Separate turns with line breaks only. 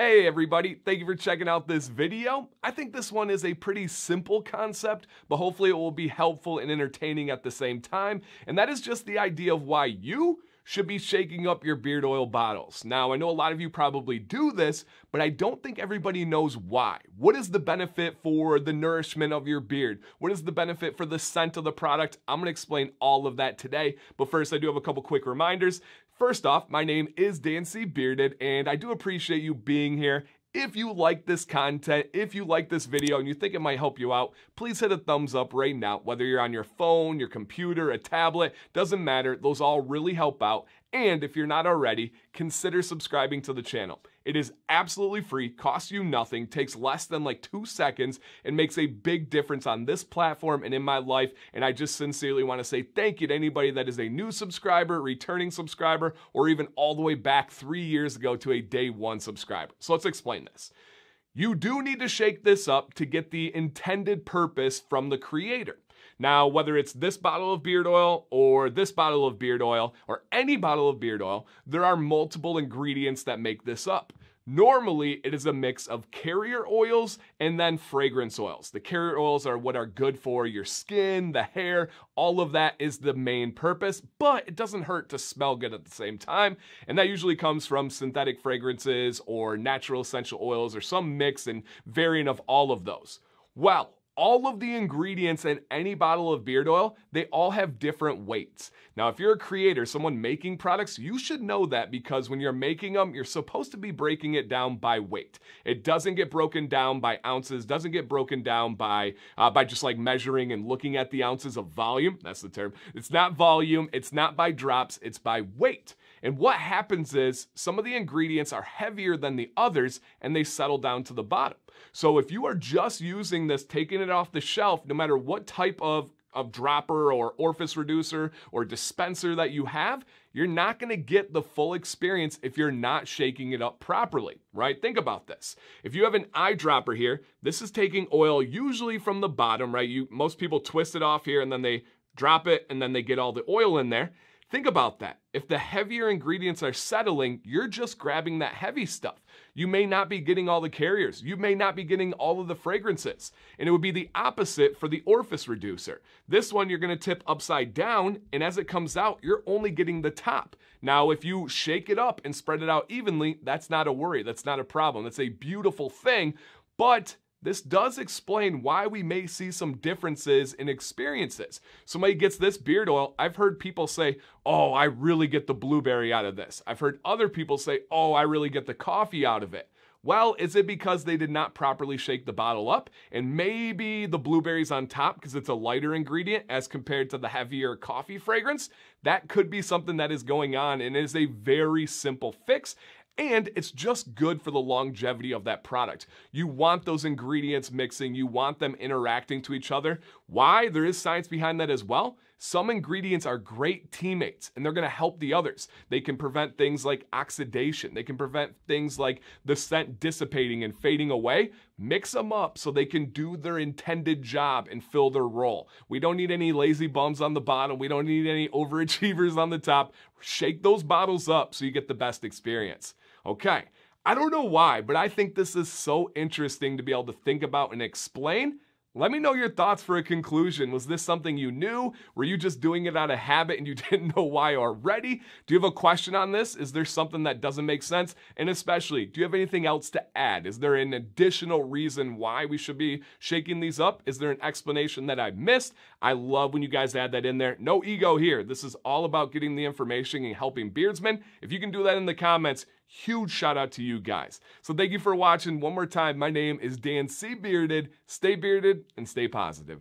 Hey everybody, thank you for checking out this video. I think this one is a pretty simple concept, but hopefully it will be helpful and entertaining at the same time. And that is just the idea of why you should be shaking up your beard oil bottles. Now, I know a lot of you probably do this, but I don't think everybody knows why. What is the benefit for the nourishment of your beard? What is the benefit for the scent of the product? I'm gonna explain all of that today, but first I do have a couple quick reminders. First off, my name is Dancy Bearded, and I do appreciate you being here. If you like this content, if you like this video and you think it might help you out, please hit a thumbs up right now. Whether you're on your phone, your computer, a tablet, doesn't matter. Those all really help out. And if you're not already, consider subscribing to the channel. It is absolutely free, costs you nothing, takes less than like 2 seconds, and makes a big difference on this platform and in my life. And I just sincerely want to say thank you to anybody that is a new subscriber, returning subscriber, or even all the way back 3 years ago to a day 1 subscriber. So let's explain this. You do need to shake this up to get the intended purpose from the creator. Now, whether it's this bottle of beard oil or this bottle of beard oil or any bottle of beard oil, there are multiple ingredients that make this up. Normally, it is a mix of carrier oils and then fragrance oils. The carrier oils are what are good for your skin, the hair, all of that is the main purpose, but it doesn't hurt to smell good at the same time. And that usually comes from synthetic fragrances or natural essential oils or some mix and variant of all of those. Well, all of the ingredients in any bottle of beard oil, they all have different weights. Now, if you're a creator, someone making products, you should know that because when you're making them, you're supposed to be breaking it down by weight. It doesn't get broken down by ounces, doesn't get broken down by just like measuring and looking at the ounces of volume. That's the term. It's not volume, it's not by drops, it's by weight. And what happens is some of the ingredients are heavier than the others and they settle down to the bottom. So if you are just using this, taking it off the shelf, no matter what type of dropper or orifice reducer or dispenser that you have, you're not gonna get the full experience if you're not shaking it up properly, right? Think about this. If you have an eyedropper here, this is taking oil usually from the bottom, right? Most people twist it off here and then they drop it and then they get all the oil in there. Think about that. If the heavier ingredients are settling, you're just grabbing that heavy stuff. You may not be getting all the carriers. You may not be getting all of the fragrances. And it would be the opposite for the orifice reducer. This one you're gonna tip upside down, and as it comes out, you're only getting the top. Now, if you shake it up and spread it out evenly, that's not a worry. That's not a problem. That's a beautiful thing, but this does explain why we may see some differences in experiences. Somebody gets this beard oil, I've heard people say, oh, I really get the blueberry out of this. I've heard other people say, oh, I really get the coffee out of it. Well, is it because they did not properly shake the bottle up? And maybe the blueberry's on top because it's a lighter ingredient as compared to the heavier coffee fragrance? That could be something that is going on, and it is a very simple fix. And it's just good for the longevity of that product. You want those ingredients mixing, you want them interacting to each other. Why? There is science behind that as well. Some ingredients are great teammates and they're gonna help the others. They can prevent things like oxidation. They can prevent things like the scent dissipating and fading away. Mix them up so they can do their intended job and fill their role. We don't need any lazy bums on the bottom. We don't need any overachievers on the top. Shake those bottles up so you get the best experience. Okay, I don't know why, but I think this is so interesting to be able to think about and explain. Let me know your thoughts for a conclusion. Was this something you knew? Were you just doing it out of habit and you didn't know why already? Do you have a question on this? Is there something that doesn't make sense? And especially, do you have anything else to add? Is there an additional reason why we should be shaking these up? Is there an explanation that I missed? I love when you guys add that in there. No ego here. This is all about getting the information and helping beardsmen. If you can do that in the comments, huge shout out to you guys. So thank you for watching. One more time, my name is Dancy Bearded. Stay bearded and stay positive.